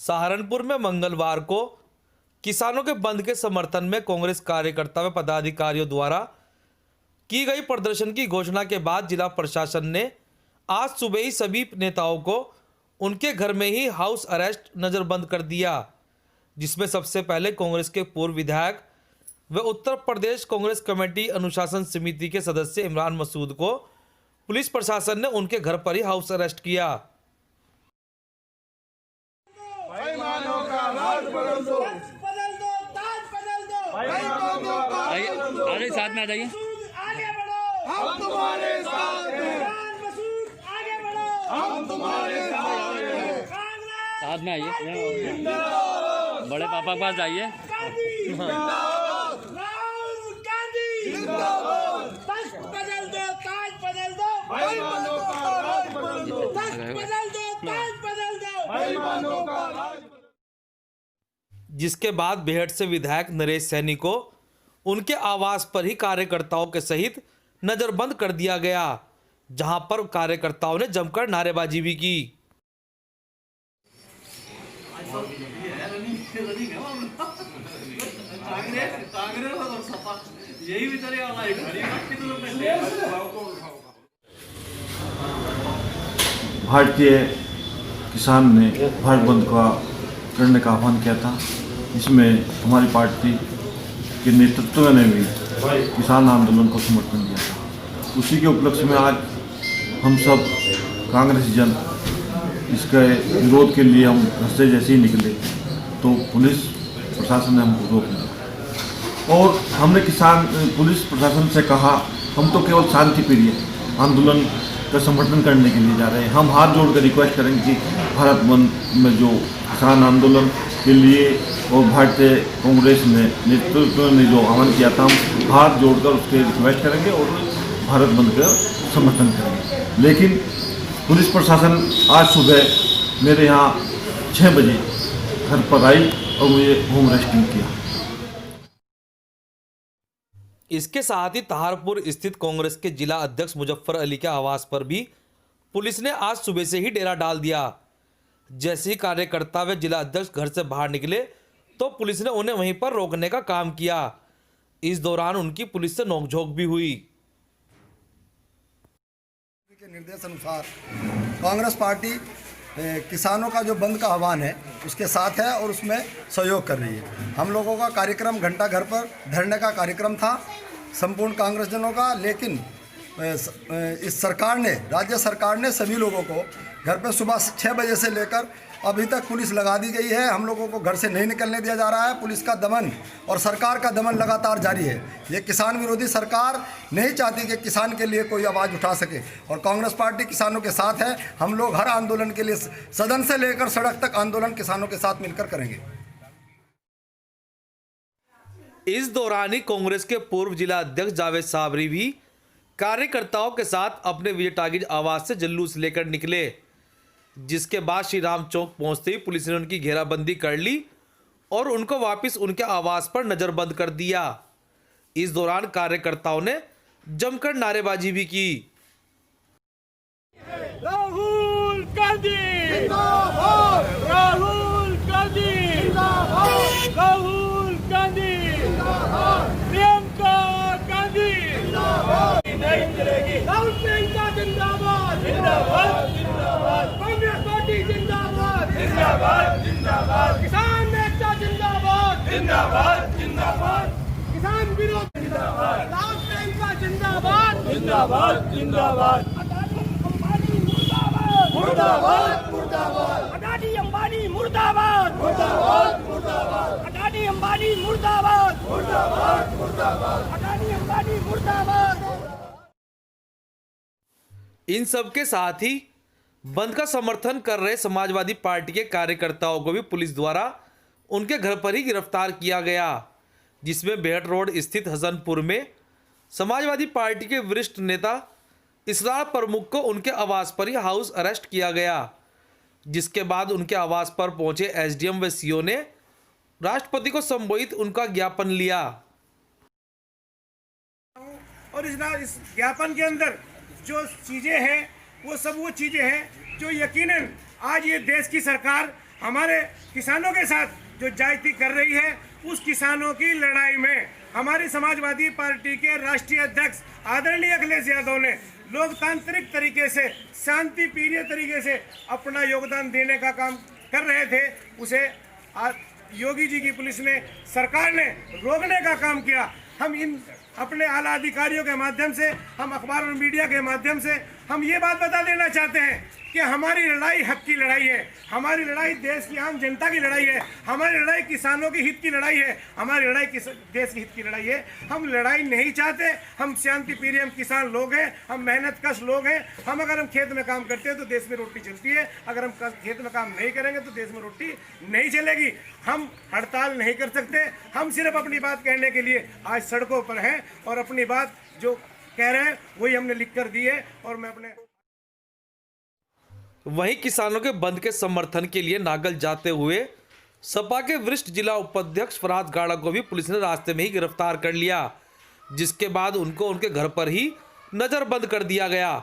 सहारनपुर में मंगलवार को किसानों के बंद के समर्थन में कांग्रेस कार्यकर्ता व पदाधिकारियों द्वारा की गई प्रदर्शन की घोषणा के बाद जिला प्रशासन ने आज सुबह ही सभी नेताओं को उनके घर में ही हाउस अरेस्ट नज़रबंद कर दिया, जिसमें सबसे पहले कांग्रेस के पूर्व विधायक व उत्तर प्रदेश कांग्रेस कमेटी अनुशासन समिति के सदस्य इमरान मसूद को पुलिस प्रशासन ने उनके घर पर ही हाउस अरेस्ट किया। आगे साथ में आ जाइए। आगे बढ़ो, हम तुम्हारे साथ हैं। आगे बढ़ो, हम तुम्हारे साथ हैं। साथ में आइए, बड़े पापा के पास आइए। राहुल गांधी तख्त बदल दो, ताज बदल दो। तख्त बदल दो, ताज बदल दो। जिसके बाद बेहट से विधायक नरेश सैनी को उनके आवास पर ही कार्यकर्ताओं के सहित नजरबंद कर दिया गया, जहां पर कार्यकर्ताओं ने जमकर नारेबाजी भी की। भारतीय किसान ने भारत बंद का करने का आह्वान किया था। इसमें हमारी पार्टी के नेतृत्व ने भी किसान आंदोलन को समर्थन दिया था। उसी के उपलक्ष्य में आज हम सब कांग्रेसी जन इसके विरोध के लिए हम घर से जैसे ही निकले तो पुलिस प्रशासन ने हमको रोक लिया और हमने पुलिस प्रशासन से कहा हम तो केवल शांति प्रिय आंदोलन का समर्थन करने के लिए जा रहे हैं। हम हाथ जोड़कर रिक्वेस्ट करेंगे कि भारत बंद में जो किसान आंदोलन के लिए और भारतीय कांग्रेस ने नेतृत्व ने जो आह्वान किया था, हम हाथ जोड़कर उसके रिक्वेस्ट करेंगे और भारत बंद का समर्थन करेंगे। लेकिन पुलिस प्रशासन आज सुबह मेरे यहाँ 6 बजे घर पर आई और मुझे होम अरेस्टिंग किया। इसके साथ ही तहारपुर स्थित कांग्रेस के जिला अध्यक्ष मुजफ्फर अली के आवास पर भी पुलिस ने आज सुबह से ही डेरा डाल दिया। जैसे ही कार्यकर्ता व जिला अध्यक्ष घर से बाहर निकले तो पुलिस ने उन्हें वहीं पर रोकने का काम किया। इस दौरान उनकी पुलिस से नोकझोंक भी हुई। के निर्देश अनुसार कांग्रेस पार्टी किसानों का जो बंद का आह्वान है उसके साथ है और उसमें सहयोग कर रही है। हम लोगों का कार्यक्रम घंटा घर पर धरने का कार्यक्रम था संपूर्ण कांग्रेसजनों का, लेकिन इस सरकार ने, राज्य सरकार ने सभी लोगों को घर पर सुबह 6 बजे से लेकर अभी तक पुलिस लगा दी गई है। हम लोगों को घर से नहीं निकलने दिया जा रहा है। पुलिस का दमन और सरकार का दमन लगातार जारी है। ये किसान विरोधी सरकार नहीं चाहती कि किसान के लिए कोई आवाज़ उठा सके और कांग्रेस पार्टी किसानों के साथ है। हम लोग हर आंदोलन के लिए सदन से लेकर सड़क तक आंदोलन किसानों के साथ मिलकर करेंगे। इस दौरान ही कांग्रेस के पूर्व जिला अध्यक्ष जावेद साबरी भी कार्यकर्ताओं के साथ अपने विजय टागिज आवास से जुलूस लेकर निकले, जिसके बाद श्री राम चौक पहुंचते ही पुलिस ने उनकी घेराबंदी कर ली और उनको वापस उनके आवास पर नजरबंद कर दिया। इस दौरान कार्यकर्ताओं ने जमकर नारेबाजी भी की। राहुल गांधी जिंदाबाद, राहुल गांधी जिंदाबाद, राहुल गांधी जिंदाबाद, प्रियंका गांधी जिंदाबाद। नहीं चलेगी। राहुल प्रियंका जिंदाबाद, जिंदाबाद, जिंदाबाद। कांग्रेस पार्टी जिंदाबाद, जिंदाबाद, जिंदाबाद। किसान नेता जिंदाबाद, जिंदाबाद, जिंदाबाद। किसान विरोध जिंदाबाद। राहुल प्रियंका जिंदाबाद, जिंदाबाद, जिंदाबाद। मुर्दाबाद, मुर्दाबाद। अडानी अंबानी मुर्दाबाद, मुर्दाबाद, मुर्दाबाद। अडानी अंबानी मुर्दाबाद, मुर्दाबाद, मुर्दाबाद। अडानी अंबानी मुर्दाबाद। इन सब के साथ ही बंद का समर्थन कर रहे समाजवादी पार्टी के कार्यकर्ताओं को भी पुलिस द्वारा उनके घर पर ही गिरफ्तार किया गया, जिसमें बेहट रोड स्थित हसनपुर में समाजवादी पार्टी के वरिष्ठ नेता इसरार प्रमुख को उनके आवास पर ही हाउस अरेस्ट किया गया, जिसके बाद उनके आवास पर पहुंचे एसडीएम व सीओ ने राष्ट्रपति को संबोधित उनका ज्ञापन लिया। और इस ज्ञापन के अंदर जो चीज़ें हैं वो सब वो चीज़ें हैं जो यकीनन आज ये देश की सरकार हमारे किसानों के साथ जो जायती कर रही है, उस किसानों की लड़ाई में हमारी समाजवादी पार्टी के राष्ट्रीय अध्यक्ष आदरणीय अखिलेश यादव ने लोकतांत्रिक तरीके से, शांति प्रिय तरीके से अपना योगदान देने का काम कर रहे थे। उसे योगी जी की पुलिस ने, सरकार ने रोकने का काम किया। हम इन अपने आला अधिकारियों के माध्यम से, हम अखबार और मीडिया के माध्यम से हम ये बात बता देना चाहते हैं कि हमारी लड़ाई हक की लड़ाई है, हमारी लड़ाई देश की आम जनता की लड़ाई है, हमारी लड़ाई किसानों की हित की लड़ाई है, हमारी लड़ाई देश की हित की लड़ाई है। हम लड़ाई नहीं चाहते, हम शांति प्रिय, हम किसान लोग हैं, हम मेहनत कश लोग हैं। हम अगर हम खेत में काम करते हैं तो देश में रोटी चलती है, अगर हम खेत में काम नहीं करेंगे तो देश में रोटी नहीं चलेगी। हम हड़ताल नहीं कर सकते, हम सिर्फ अपनी बात कहने के लिए आज सड़कों पर हैं और अपनी बात जो कह रहे हैं वही हमने लिख कर दी है। और मैं अपने वहीं किसानों के बंद के समर्थन के लिए नागल जाते हुए सपा के वरिष्ठ जिला उपाध्यक्ष फरहाद गाड़ा को भी पुलिस ने रास्ते में ही गिरफ्तार कर लिया, जिसके बाद उनको उनके घर पर ही नजरबंद कर दिया गया।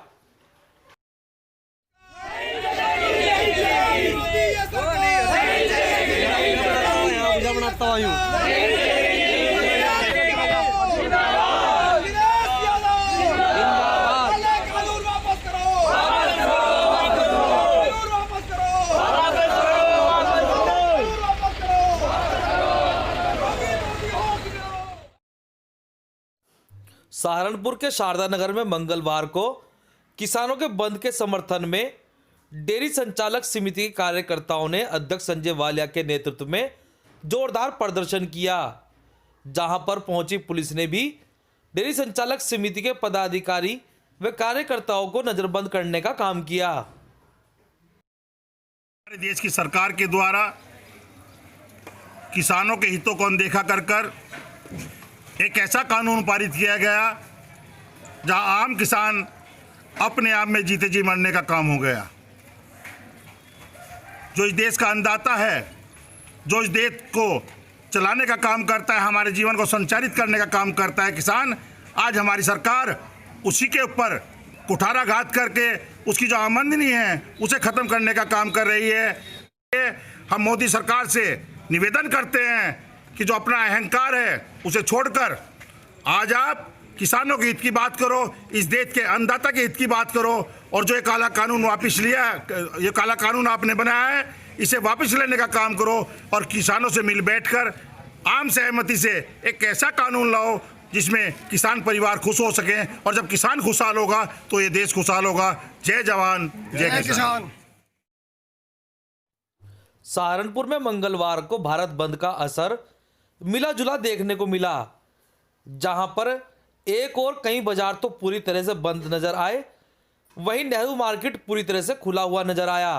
सहारनपुर के शारदा नगर में मंगलवार को किसानों के बंद के समर्थन में डेयरी संचालक समिति के कार्यकर्ताओं ने अध्यक्ष संजय वालिया के नेतृत्व में जोरदार प्रदर्शन किया, जहां पर पहुंची पुलिस ने भी डेयरी संचालक समिति के पदाधिकारी व कार्यकर्ताओं को नजरबंद करने का काम किया। हमारे देश की सरकार के द्वारा किसानों के हितों को अनदेखा कर एक ऐसा कानून पारित किया गया जहां आम किसान अपने आप में जीते जी मरने का काम हो गया। जो इस देश का अन्नदाता है, जो इस देश को चलाने का काम करता है, हमारे जीवन को संचालित करने का काम करता है किसान, आज हमारी सरकार उसी के ऊपर कुठाराघात करके उसकी जो आमदनी है उसे ख़त्म करने का काम कर रही है। हम मोदी सरकार से निवेदन करते हैं कि जो अपना अहंकार है उसे छोड़कर आज आप किसानों के हित की बात करो, इस देश के अन्नदाता के हित की बात करो, और जो ये काला कानून वापस लिया, ये काला कानून आपने बनाया है, इसे वापस लेने का काम करो और किसानों से मिल बैठकर आम सहमति से एक ऐसा कानून लाओ जिसमें किसान परिवार खुश हो सके, और जब किसान खुशहाल होगा तो ये देश खुशहाल होगा। जय जवान जय किसान। सहारनपुर में मंगलवार को भारत बंद का असर मिला जुला देखने को मिला, जहां पर एक और कई बाजार तो पूरी तरह से बंद नजर आए, वहीं नेहरू मार्केट पूरी तरह से खुला हुआ नजर आया।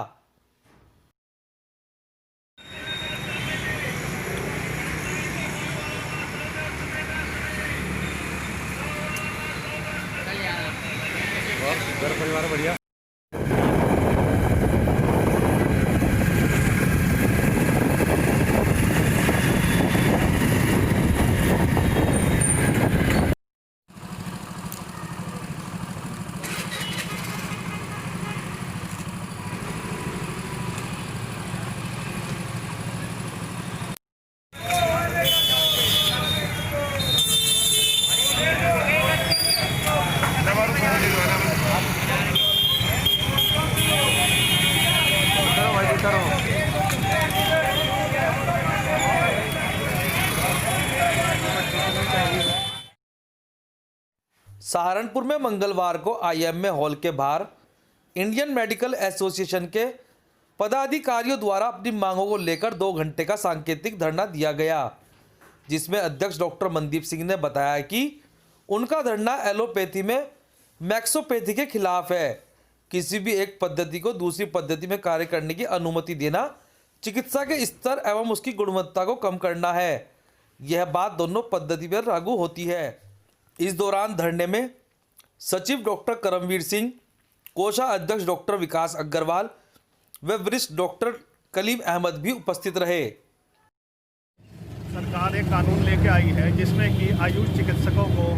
घर परिवार बढ़िया। सहारनपुर में मंगलवार को आईएमए हॉल के बाहर इंडियन मेडिकल एसोसिएशन के पदाधिकारियों द्वारा अपनी मांगों को लेकर 2 घंटे का सांकेतिक धरना दिया गया, जिसमें अध्यक्ष डॉक्टर मनदीप सिंह ने बताया कि उनका धरना एलोपैथी में मैक्सोपैथी के खिलाफ है। किसी भी एक पद्धति को दूसरी पद्धति में कार्य करने की अनुमति देना चिकित्सा के स्तर एवं उसकी गुणवत्ता को कम करना है। यह बात दोनों पद्धति पर लागू होती है। इस दौरान धरने में सचिव डॉक्टर करमवीर सिंह, कोषा अध्यक्ष डॉक्टर विकास अग्रवाल व वरिष्ठ डॉक्टर कलीम अहमद भी उपस्थित रहे। सरकार एक कानून लेके आई है जिसमें कि आयुष चिकित्सकों को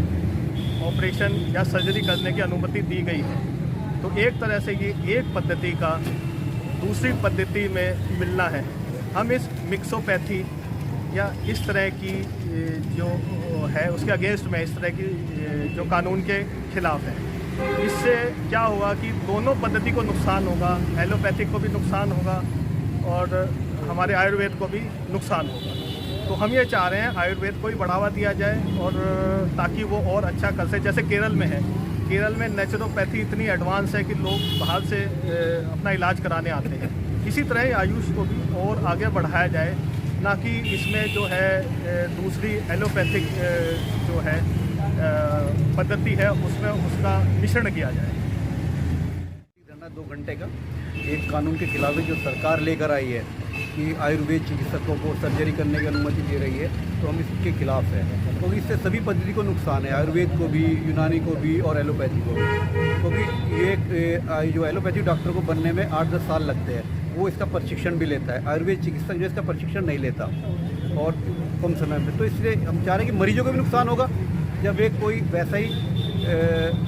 ऑपरेशन या सर्जरी करने की अनुमति दी गई है। तो एक तरह से ये एक पद्धति का दूसरी पद्धति में मिलना है। हम इस मिक्सोपैथी या इस तरह की जो है उसके अगेंस्ट में, इस तरह की जो कानून के खिलाफ है। इससे क्या होगा कि दोनों पद्धति को नुकसान होगा, एलोपैथिक को भी नुकसान होगा और हमारे आयुर्वेद को भी नुकसान होगा। तो हम ये चाह रहे हैं आयुर्वेद को भी बढ़ावा दिया जाए और ताकि वो और अच्छा कर सके। जैसे केरल में है, केरल में नेचुरोपैथी इतनी एडवांस है कि लोग बाहर से अपना इलाज कराने आते हैं। इसी तरह आयुष को भी और आगे बढ़ाया जाए, ना कि इसमें जो है दूसरी एलोपैथिक जो है पद्धति है उसमें उसका मिश्रण किया जाए। धरना 2 घंटे का एक कानून के खिलाफ है जो सरकार लेकर आई है कि आयुर्वेद चिकित्सकों को सर्जरी करने की अनुमति दे रही है, तो हम इसके खिलाफ है। क्योंकि इससे सभी पद्धति को नुकसान है, आयुर्वेद को भी, यूनानी को भी और एलोपैथी को भी। क्योंकि ये जो एलोपैथी डॉक्टर को बनने में 8-10 साल लगते हैं, वो इसका प्रशिक्षण भी लेता है। आयुर्वेद चिकित्सक जो इसका प्रशिक्षण नहीं लेता और कम समय में। तो इसलिए हम चाह रहे हैं कि मरीजों को भी नुकसान होगा। जब एक कोई वैसा ही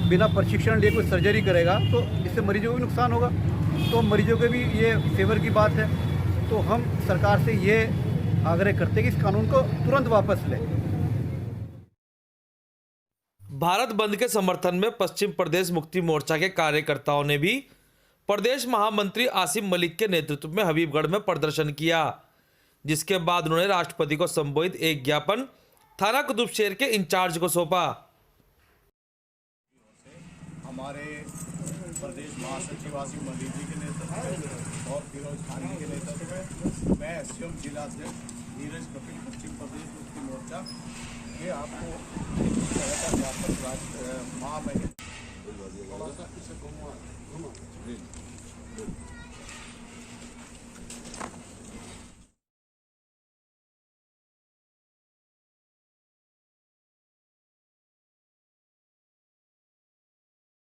बिना प्रशिक्षण लिए कोई सर्जरी करेगा तो इससे मरीजों को भी नुकसान होगा। तो मरीजों के भी ये फेवर की बात है। तो हम सरकार से ये आग्रह करते हैं कि इस कानून को तुरंत वापस लें। भारत बंद के समर्थन में पश्चिम प्रदेश मुक्ति मोर्चा के कार्यकर्ताओं ने भी प्रदेश महामंत्री आसिम मलिक के नेतृत्व में हबीबगढ़ में प्रदर्शन किया, जिसके बाद उन्होंने राष्ट्रपति को संबोधित एक ज्ञापन थाना कुतुबशेर के इंचार्ज को सौंपा। हमारे प्रदेश महासचिव आसिम मलिक जी के नेतृत्व में और फिरोज खानी के नेतृत्व में मैं स्वयं जिलाध्यक्ष नीरज कपिल पश्चिम प्रदेश मुक्ति मोर्चा ये आपको ज्ञापन महामहिम